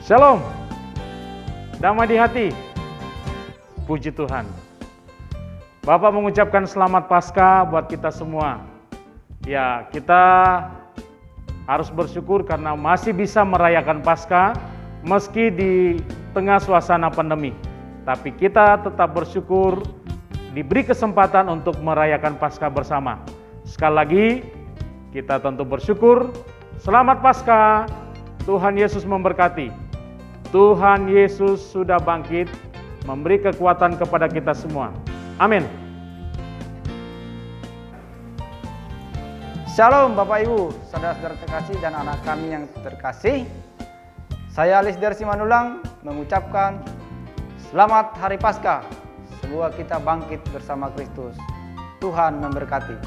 Shalom, damai di hati, puji Tuhan. Bapak mengucapkan selamat Paskah buat kita semua. Ya, kita harus bersyukur karena masih bisa merayakan Paskah meski di tengah suasana pandemi. Tapi kita tetap bersyukur diberi kesempatan untuk merayakan Paskah bersama. Sekali lagi, kita tentu bersyukur. Selamat Paskah, Tuhan Yesus memberkati. Tuhan Yesus sudah bangkit, memberi kekuatan kepada kita semua. Amin. Shalom Bapak Ibu, saudara-saudara terkasih dan anak kami yang terkasih. Saya Lisder Simanulang mengucapkan Selamat Hari Paskah. Semoga kita bangkit bersama Kristus. Tuhan memberkati.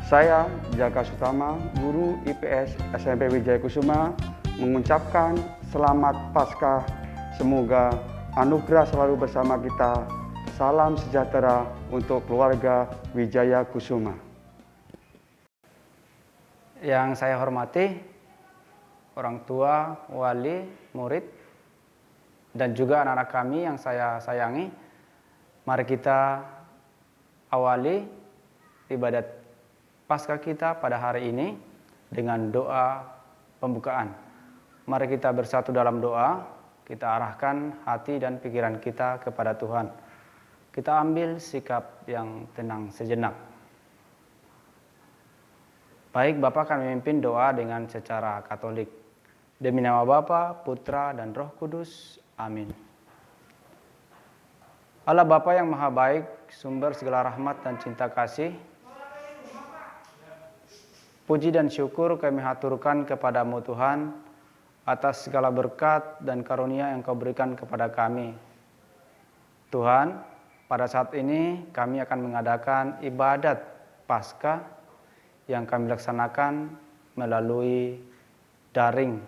Saya Jaka Sutama, guru IPS SMP Wijaya Kusuma, mengucapkan Selamat Paskah. Semoga anugerah selalu bersama kita. Salam sejahtera untuk keluarga Wijaya Kusuma. Yang saya hormati, orang tua, wali, murid, dan juga anak-anak kami yang saya sayangi. Mari kita awali ibadat Paskah kita pada hari ini dengan doa pembukaan. Mari kita bersatu dalam doa, kita arahkan hati dan pikiran kita kepada Tuhan. Kita ambil sikap yang tenang sejenak. Baik, Bapak akan memimpin doa dengan secara Katolik. Demi nama Bapa, Putra, dan Roh Kudus. Amin. Allah Bapa yang Maha Baik, sumber segala rahmat dan cinta kasih, puji dan syukur kami haturkan kepadamu Tuhan, atas segala berkat dan karunia yang Kau berikan kepada kami. Tuhan, pada saat ini kami akan mengadakan ibadat Paskah yang kami laksanakan melalui daring.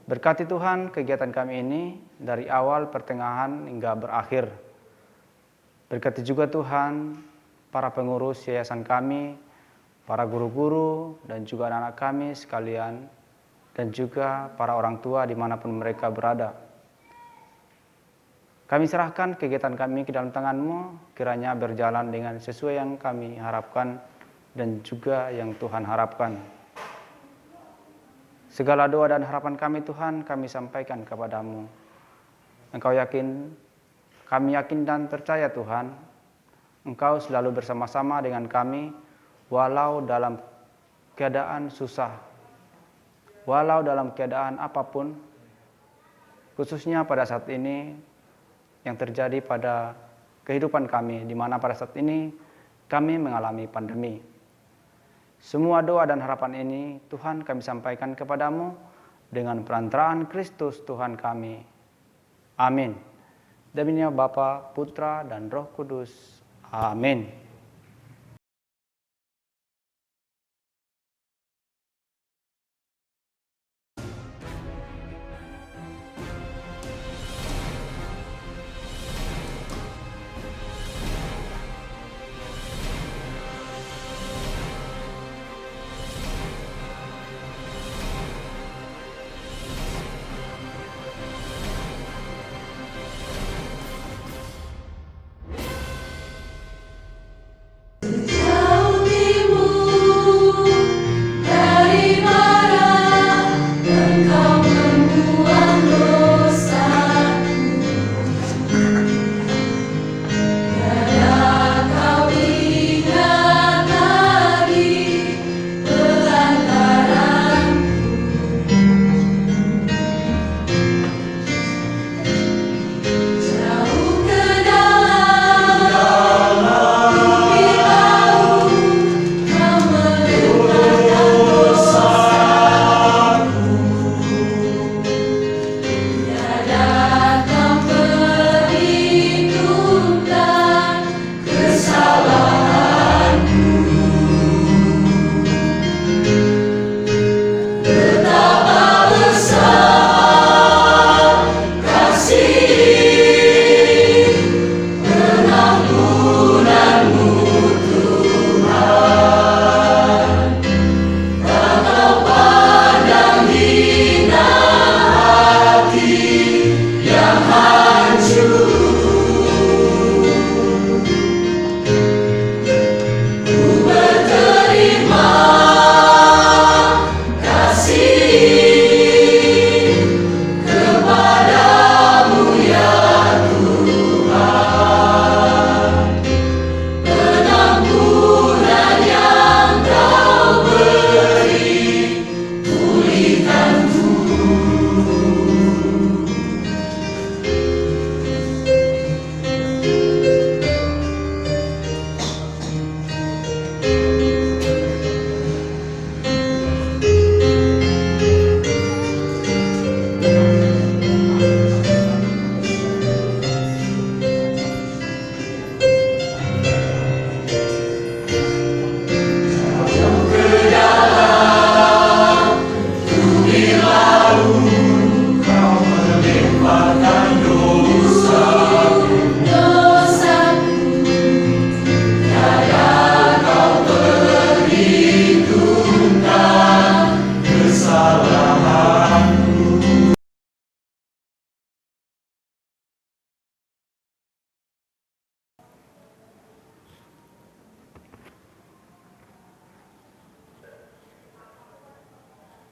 Berkati Tuhan kegiatan kami ini dari awal, pertengahan, hingga berakhir. Berkati juga Tuhan para pengurus yayasan kami, para guru-guru, dan juga anak-anak kami sekalian, dan juga para orang tua dimanapun mereka berada. Kami serahkan kegiatan kami ke dalam tangan-Mu, kiranya berjalan dengan sesuai yang kami harapkan dan juga yang Tuhan harapkan. Segala doa dan harapan kami Tuhan kami sampaikan kepada-Mu. Engkau yakin, kami yakin dan percaya Tuhan, Engkau selalu bersama-sama dengan kami, walau dalam keadaan susah, walau dalam keadaan apapun, khususnya pada saat ini yang terjadi pada kehidupan kami, di mana pada saat ini kami mengalami pandemi. Semua doa dan harapan ini Tuhan kami sampaikan kepadamu dengan perantaraan Kristus Tuhan kami. Amin. Demi nama Bapa, Putra, dan Roh Kudus. Amin.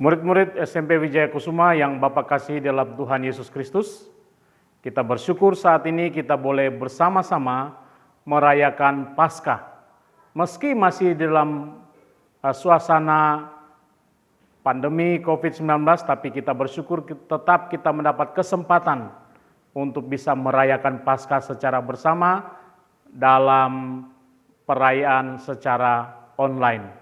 Murid-murid SMP Wijaya Kusuma yang Bapak kasihi dalam Tuhan Yesus Kristus, kita bersyukur saat ini kita boleh bersama-sama merayakan Paskah. Meski masih dalam suasana pandemi COVID-19, tapi kita bersyukur tetap kita mendapat kesempatan untuk bisa merayakan Paskah secara bersama dalam perayaan secara online.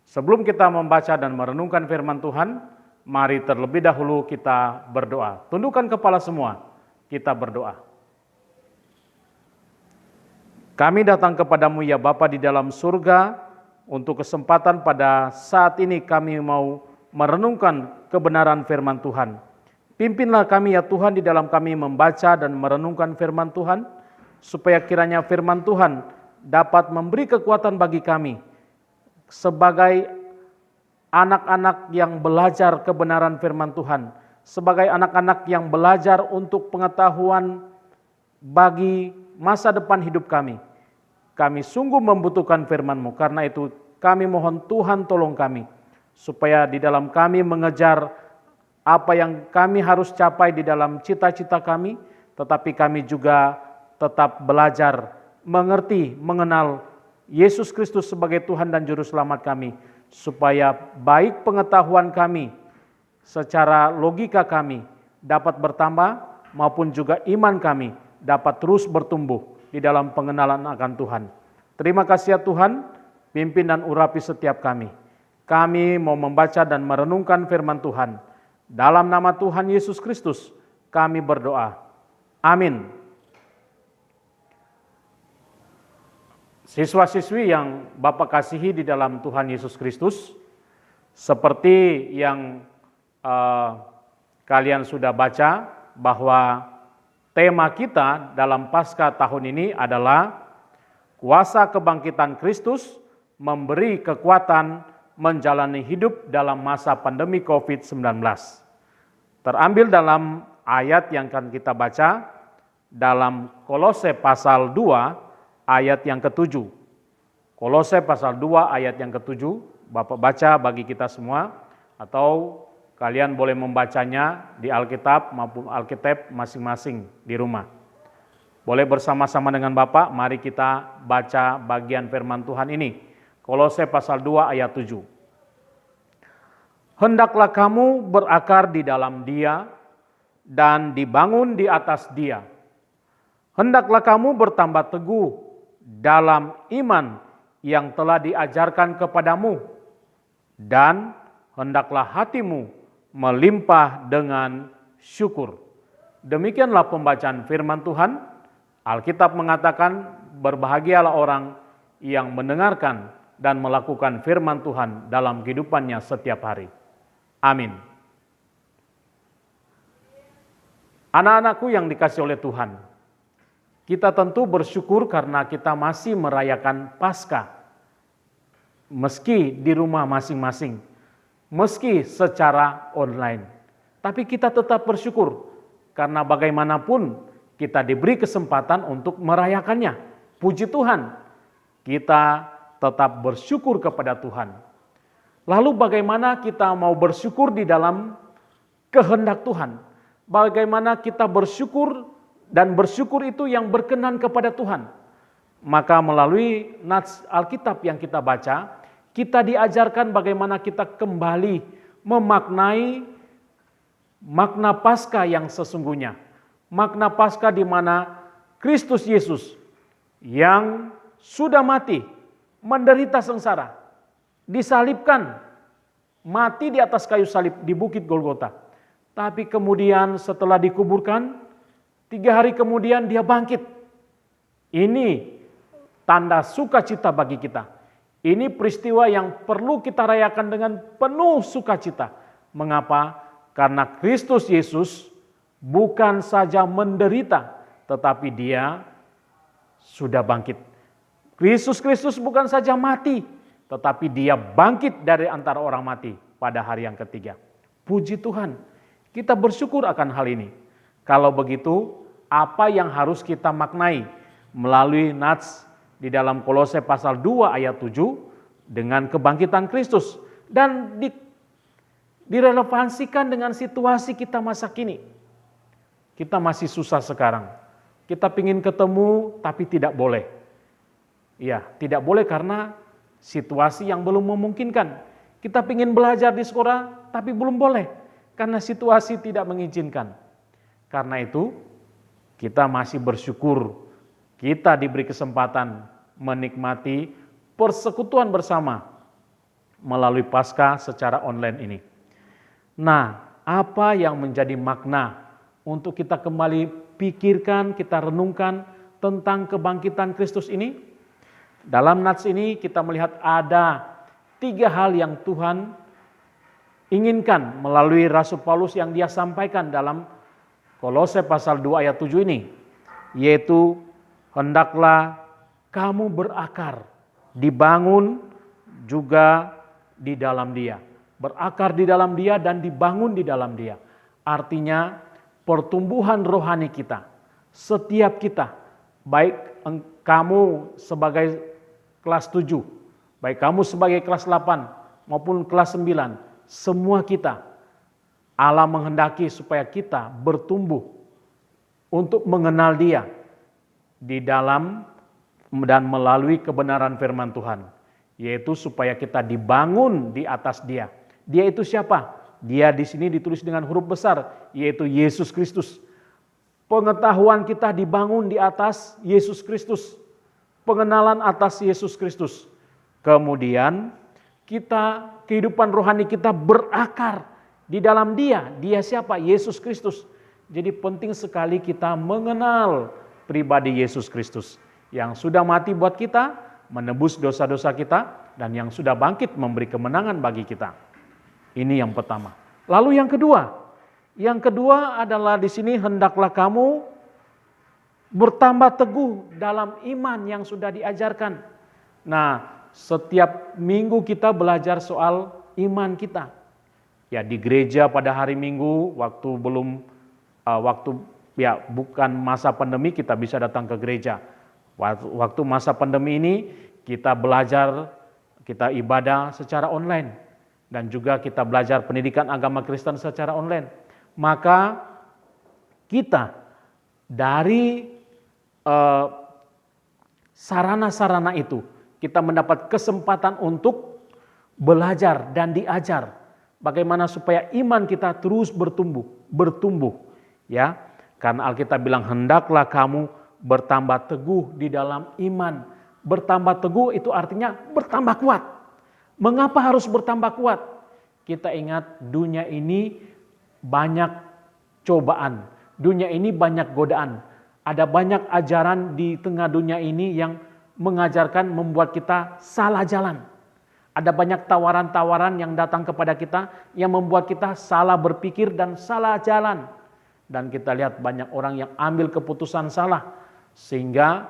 Sebelum kita membaca dan merenungkan firman Tuhan, mari terlebih dahulu kita berdoa. Tundukkan kepala semua, kita berdoa. Kami datang kepadamu ya Bapa di dalam surga, untuk kesempatan pada saat ini kami mau merenungkan kebenaran firman Tuhan. Pimpinlah kami ya Tuhan di dalam kami membaca dan merenungkan firman Tuhan, supaya kiranya firman Tuhan dapat memberi kekuatan bagi kami, sebagai anak-anak yang belajar kebenaran firman Tuhan, sebagai anak-anak yang belajar untuk pengetahuan bagi masa depan hidup kami. Kami sungguh membutuhkan firman-Mu, karena itu kami mohon Tuhan tolong kami, supaya di dalam kami mengejar apa yang kami harus capai di dalam cita-cita kami, tetapi kami juga tetap belajar, mengerti, mengenal Yesus Kristus sebagai Tuhan dan Juru Selamat kami, supaya baik pengetahuan kami, secara logika kami dapat bertambah, maupun juga iman kami dapat terus bertumbuh di dalam pengenalan akan Tuhan. Terima kasih ya Tuhan, pimpin dan urapi setiap kami. Kami mau membaca dan merenungkan firman Tuhan. Dalam nama Tuhan Yesus Kristus kami berdoa. Amin. Siswa-siswi yang Bapak kasihi di dalam Tuhan Yesus Kristus, seperti yang kalian sudah baca, bahwa tema kita dalam Paskah tahun ini adalah kuasa kebangkitan Kristus memberi kekuatan menjalani hidup dalam masa pandemi COVID-19. Terambil dalam ayat yang akan kita baca dalam Kolose pasal 2 ayat yang ke-7. Kolose pasal 2 ayat yang ke-7, Bapak baca bagi kita semua, atau kalian boleh membacanya di Alkitab maupun Alkitab masing-masing di rumah. Boleh bersama-sama dengan Bapak, mari kita baca bagian firman Tuhan ini. Kolose pasal 2 ayat 7. Hendaklah kamu berakar di dalam Dia dan dibangun di atas Dia. Hendaklah kamu bertambah teguh dalam iman yang telah diajarkan kepadamu, dan hendaklah hatimu melimpah dengan syukur. Demikianlah pembacaan firman Tuhan. Alkitab mengatakan, berbahagialah orang yang mendengarkan dan melakukan firman Tuhan dalam kehidupannya setiap hari. Amin. Anak-anakku yang dikasihi oleh Tuhan, kita tentu bersyukur karena kita masih merayakan Paskah, meski di rumah masing-masing, meski secara online. Tapi kita tetap bersyukur, karena bagaimanapun kita diberi kesempatan untuk merayakannya. Puji Tuhan, kita tetap bersyukur kepada Tuhan. Lalu bagaimana kita mau bersyukur di dalam kehendak Tuhan? Bagaimana kita bersyukur, dan bersyukur itu yang berkenan kepada Tuhan? Maka melalui nats Alkitab yang kita baca, kita diajarkan bagaimana kita kembali memaknai makna Paskah yang sesungguhnya. Makna Paskah di mana Kristus Yesus yang sudah mati, menderita sengsara, disalibkan, mati di atas kayu salib di Bukit Golgota. Tapi kemudian setelah dikuburkan, 3 hari kemudian dia bangkit. Ini tanda sukacita bagi kita. Ini peristiwa yang perlu kita rayakan dengan penuh sukacita. Mengapa? Karena Kristus Yesus bukan saja menderita, tetapi dia sudah bangkit. Kristus bukan saja mati, tetapi dia bangkit dari antara orang mati pada hari yang ketiga. Puji Tuhan, kita bersyukur akan hal ini. Kalau begitu, apa yang harus kita maknai melalui nats di dalam Kolose pasal 2 ayat 7 dengan kebangkitan Kristus? Dan direlevansikan dengan situasi kita masa kini. Kita masih susah sekarang. Kita ingin ketemu tapi tidak boleh. Ya, tidak boleh karena situasi yang belum memungkinkan. Kita ingin belajar di sekolah tapi belum boleh karena situasi tidak mengizinkan. Karena itu kita masih bersyukur kita diberi kesempatan menikmati persekutuan bersama melalui Paskah secara online ini. Nah, apa yang menjadi makna untuk kita kembali pikirkan, kita renungkan tentang kebangkitan Kristus ini? Dalam nats ini kita melihat ada 3 hal yang Tuhan inginkan melalui Rasul Paulus yang dia sampaikan dalam Kolose pasal 2 ayat 7 ini, yaitu hendaklah kamu berakar, dibangun juga di dalam Dia. Berakar di dalam Dia dan dibangun di dalam Dia. Artinya pertumbuhan rohani kita, setiap kita, baik kamu sebagai kelas 7, baik kamu sebagai kelas 8 maupun kelas 9, semua kita, Allah menghendaki supaya kita bertumbuh untuk mengenal Dia di dalam dan melalui kebenaran firman Tuhan, yaitu supaya kita dibangun di atas Dia. Dia itu siapa? Dia di sini ditulis dengan huruf besar, yaitu Yesus Kristus. Pengetahuan kita dibangun di atas Yesus Kristus. Pengenalan atas Yesus Kristus. Kemudian kehidupan rohani kita berakar di dalam Dia. Dia siapa? Yesus Kristus. Jadi penting sekali kita mengenal pribadi Yesus Kristus yang sudah mati buat kita, menebus dosa-dosa kita, dan yang sudah bangkit memberi kemenangan bagi kita. Ini yang pertama. Lalu yang kedua adalah di sini hendaklah kamu bertambah teguh dalam iman yang sudah diajarkan. Nah, setiap minggu kita belajar soal iman kita. Ya, di gereja pada hari Minggu bukan masa pandemi kita bisa datang ke gereja. Waktu masa pandemi ini kita belajar, kita ibadah secara online. Dan juga kita belajar pendidikan agama Kristen secara online. Maka kita dari sarana-sarana itu, kita mendapat kesempatan untuk belajar dan diajar bagaimana supaya iman kita terus bertumbuh, ya. Karena Alkitab bilang hendaklah kamu bertambah teguh di dalam iman. Bertambah teguh itu artinya bertambah kuat. Mengapa harus bertambah kuat? Kita ingat dunia ini banyak cobaan, dunia ini banyak godaan. Ada banyak ajaran di tengah dunia ini yang mengajarkan membuat kita salah jalan. Ada banyak tawaran-tawaran yang datang kepada kita yang membuat kita salah berpikir dan salah jalan. Dan kita lihat banyak orang yang ambil keputusan salah sehingga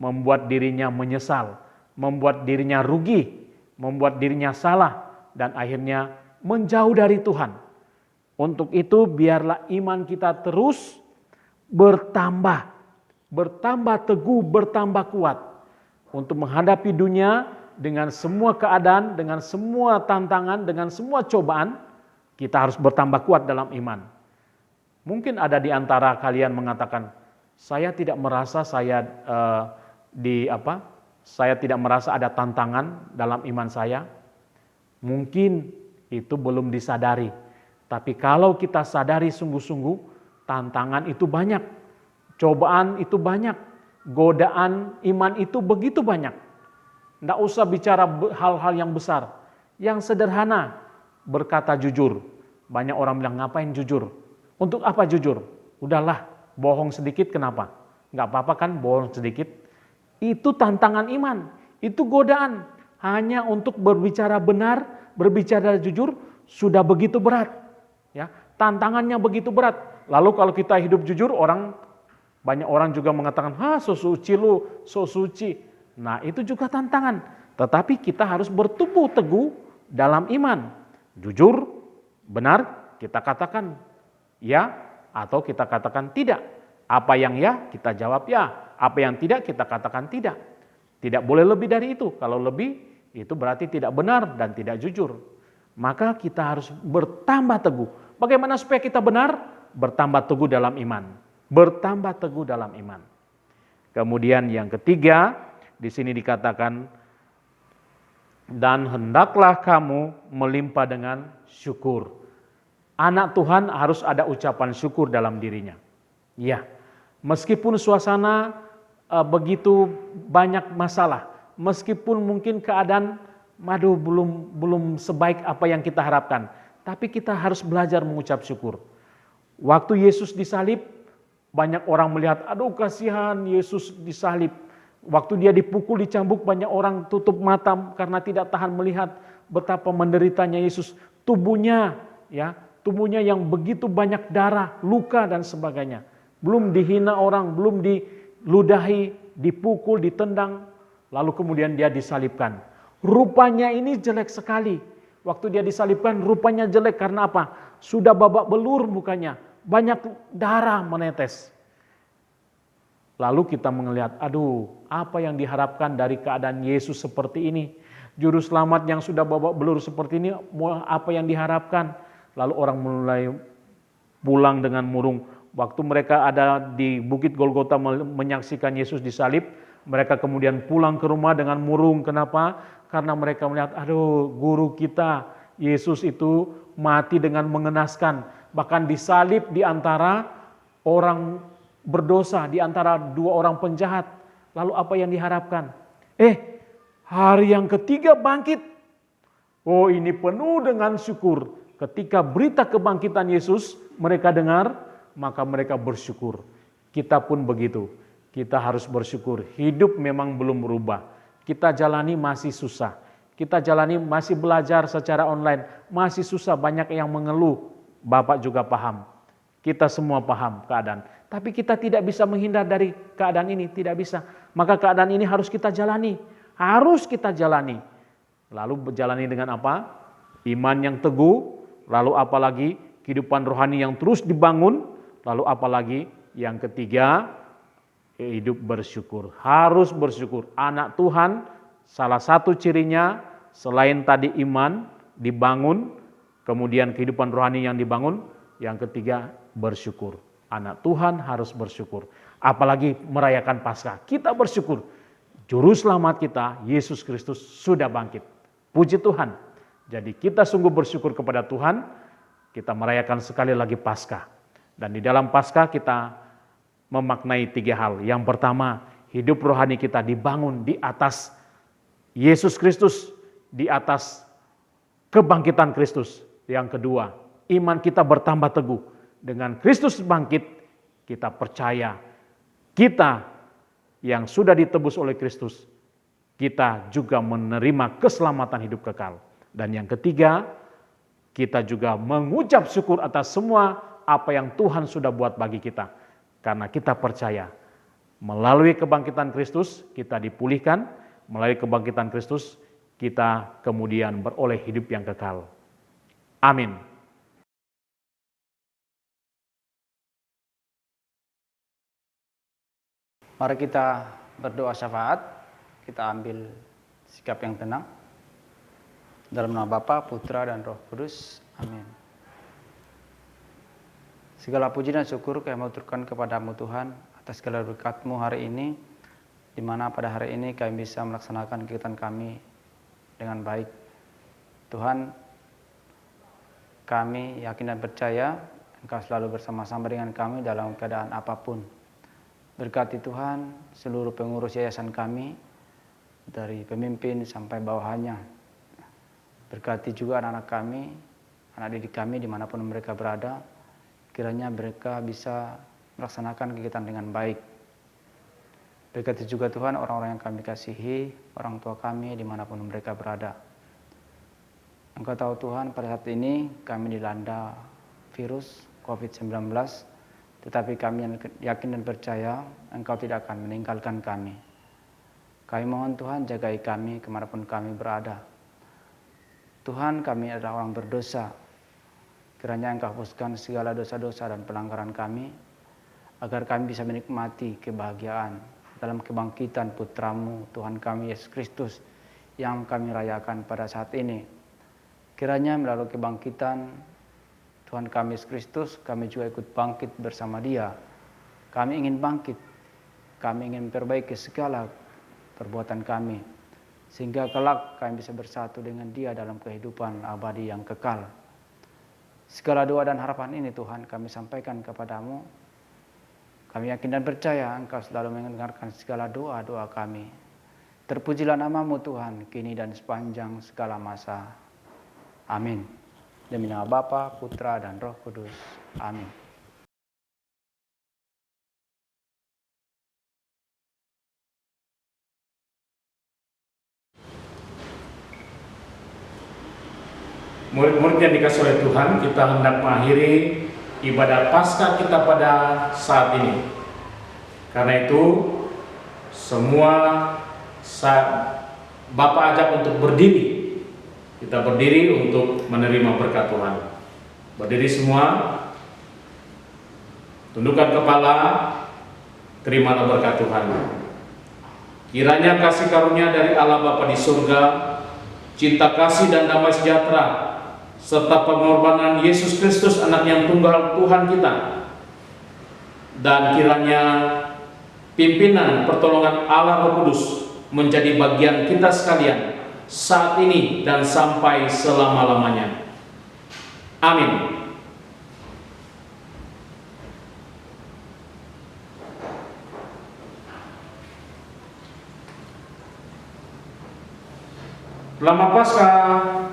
membuat dirinya menyesal, membuat dirinya rugi, membuat dirinya salah dan akhirnya menjauh dari Tuhan. Untuk itu biarlah iman kita terus bertambah teguh, bertambah kuat untuk menghadapi dunia dengan semua keadaan, dengan semua tantangan, dengan semua cobaan. Kita harus bertambah kuat dalam iman. Mungkin ada di antara kalian mengatakan, saya tidak merasa saya tidak merasa ada tantangan dalam iman saya. Mungkin itu belum disadari. Tapi kalau kita sadari sungguh-sungguh, tantangan itu banyak. Cobaan itu banyak. Godaan iman itu begitu banyak. Tidak usah bicara hal-hal yang besar. Yang sederhana, berkata jujur. Banyak orang bilang, ngapain jujur? Untuk apa jujur? Udahlah, bohong sedikit kenapa? Nggak apa-apa kan bohong sedikit? Itu tantangan iman, itu godaan. Hanya untuk berbicara benar, berbicara jujur, sudah begitu berat. Ya, tantangannya begitu berat. Lalu kalau kita hidup jujur, banyak orang juga mengatakan, so suci lu, so suci. Nah itu juga tantangan. Tetapi kita harus bertumbuh teguh dalam iman. Jujur, benar, kita katakan ya atau kita katakan tidak. Apa yang ya, kita jawab ya. Apa yang tidak, kita katakan tidak. Tidak boleh lebih dari itu. Kalau lebih, itu berarti tidak benar dan tidak jujur. maka kita harus bertambah teguh. Bagaimana supaya kita benar? Bertambah teguh dalam iman. Bertambah teguh dalam iman. Kemudian yang ketiga, di sini dikatakan, dan hendaklah kamu melimpah dengan syukur. Anak Tuhan harus ada ucapan syukur dalam dirinya. Ya, meskipun suasana begitu banyak masalah, meskipun mungkin keadaan belum sebaik apa yang kita harapkan, tapi kita harus belajar mengucap syukur. Waktu Yesus disalib, banyak orang melihat, aduh kasihan Yesus disalib. Waktu dia dipukul, dicambuk, banyak orang tutup mata karena tidak tahan melihat betapa menderitanya Yesus. Tubuhnya yang begitu banyak darah, luka dan sebagainya. Belum dihina orang, belum diludahi, dipukul, ditendang, lalu kemudian dia disalibkan. Rupanya ini jelek sekali. Waktu dia disalibkan rupanya jelek karena apa? Sudah babak belur mukanya, banyak darah menetes. Lalu kita melihat, aduh, apa yang diharapkan dari keadaan Yesus seperti ini? Juru selamat yang sudah babak belur seperti ini, apa yang diharapkan? Lalu orang mulai pulang dengan murung. Waktu mereka ada di Bukit Golgota menyaksikan Yesus disalib, mereka kemudian pulang ke rumah dengan murung. Kenapa? Karena mereka melihat, aduh, guru kita Yesus itu mati dengan mengenaskan. Bahkan disalib di antara orang berdosa, di antara dua orang penjahat. Lalu apa yang diharapkan? Hari yang ketiga bangkit. Oh, ini penuh dengan syukur. Ketika berita kebangkitan Yesus mereka dengar, maka mereka bersyukur. Kita pun begitu. Kita harus bersyukur. Hidup memang belum berubah. Kita jalani masih susah. Kita jalani masih belajar secara online. Masih susah, banyak yang mengeluh. Bapak juga paham. Kita semua paham keadaan. Tapi kita tidak bisa menghindar dari keadaan ini. Tidak bisa. Maka keadaan ini harus kita jalani. Harus kita jalani. Lalu berjalani dengan apa? Iman yang teguh. Lalu apalagi kehidupan rohani yang terus dibangun. Lalu apalagi yang ketiga, hidup bersyukur. Harus bersyukur. Anak Tuhan salah satu cirinya selain tadi iman dibangun, kemudian kehidupan rohani yang dibangun, yang ketiga bersyukur. Anak Tuhan harus bersyukur. Apalagi merayakan Paskah. Kita bersyukur. Juru selamat kita, Yesus Kristus sudah bangkit. Puji Tuhan. Jadi kita sungguh bersyukur kepada Tuhan. Kita merayakan sekali lagi Paskah. Dan di dalam Paskah kita memaknai tiga hal. Yang pertama, hidup rohani kita dibangun di atas Yesus Kristus, di atas kebangkitan Kristus. Yang kedua, iman kita bertambah teguh. Dengan Kristus bangkit, kita percaya kita yang sudah ditebus oleh Kristus, kita juga menerima keselamatan hidup kekal. Dan yang ketiga, kita juga mengucap syukur atas semua apa yang Tuhan sudah buat bagi kita. Karena kita percaya melalui kebangkitan Kristus kita dipulihkan, melalui kebangkitan Kristus kita kemudian beroleh hidup yang kekal. Amin. Mari kita berdoa syafaat, kita ambil sikap yang tenang. Dalam nama Bapa, Putra, dan Roh Kudus. Amin. Segala puji dan syukur kami aturkan kepadamu Tuhan atas segala berkat-Mu hari ini, di mana pada hari ini kami bisa melaksanakan kegiatan kami dengan baik. Tuhan, kami yakin dan percaya Engkau selalu bersama-sama dengan kami dalam keadaan apapun. Berkati Tuhan seluruh pengurus yayasan kami, dari pemimpin sampai bawahannya. Berkati juga anak-anak kami, anak didik kami dimanapun mereka berada. Kiranya mereka bisa melaksanakan kegiatan dengan baik. Berkati juga Tuhan orang-orang yang kami kasihi, orang tua kami dimanapun mereka berada. Engkau tahu Tuhan, pada saat ini kami dilanda virus COVID-19, tetapi kami yakin dan percaya Engkau tidak akan meninggalkan kami. Kami mohon Tuhan jagai kami kemanapun kami berada. Tuhan, kami adalah orang berdosa. Kiranya Engkau hapuskan segala dosa-dosa dan pelanggaran kami, agar kami bisa menikmati kebahagiaan dalam kebangkitan Putra-Mu, Tuhan kami Yesus Kristus, yang kami rayakan pada saat ini. Kiranya melalui kebangkitan Tuhan kami Yesus Kristus, kami juga ikut bangkit bersama Dia. Kami ingin bangkit, kami ingin memperbaiki segala perbuatan kami, sehingga kelak kami bisa bersatu dengan Dia dalam kehidupan abadi yang kekal. Segala doa dan harapan ini Tuhan kami sampaikan kepadamu. Kami yakin dan percaya Engkau selalu mendengarkan segala doa-doa kami. Terpujilah nama-Mu Tuhan, kini dan sepanjang segala masa. Amin. Demi nama Bapa, Putra, dan Roh Kudus. Amin. Murid-murid yang dikasih oleh Tuhan, kita hendak mengakhiri ibadah Paskah kita pada saat ini. Karena itu, semua Bapak ajak untuk berdiri. Kita berdiri untuk menerima berkat Tuhan. Berdiri semua, tundukkan kepala, terimalah berkat Tuhan. Kiranya kasih karunia dari Allah Bapa di surga, cinta kasih dan damai sejahtera, serta pengorbanan Yesus Kristus anak yang tunggal Tuhan kita, dan kiranya pimpinan pertolongan Allah Roh Kudus menjadi bagian kita sekalian saat ini dan sampai selama-lamanya. Amin. Selamat Paskah.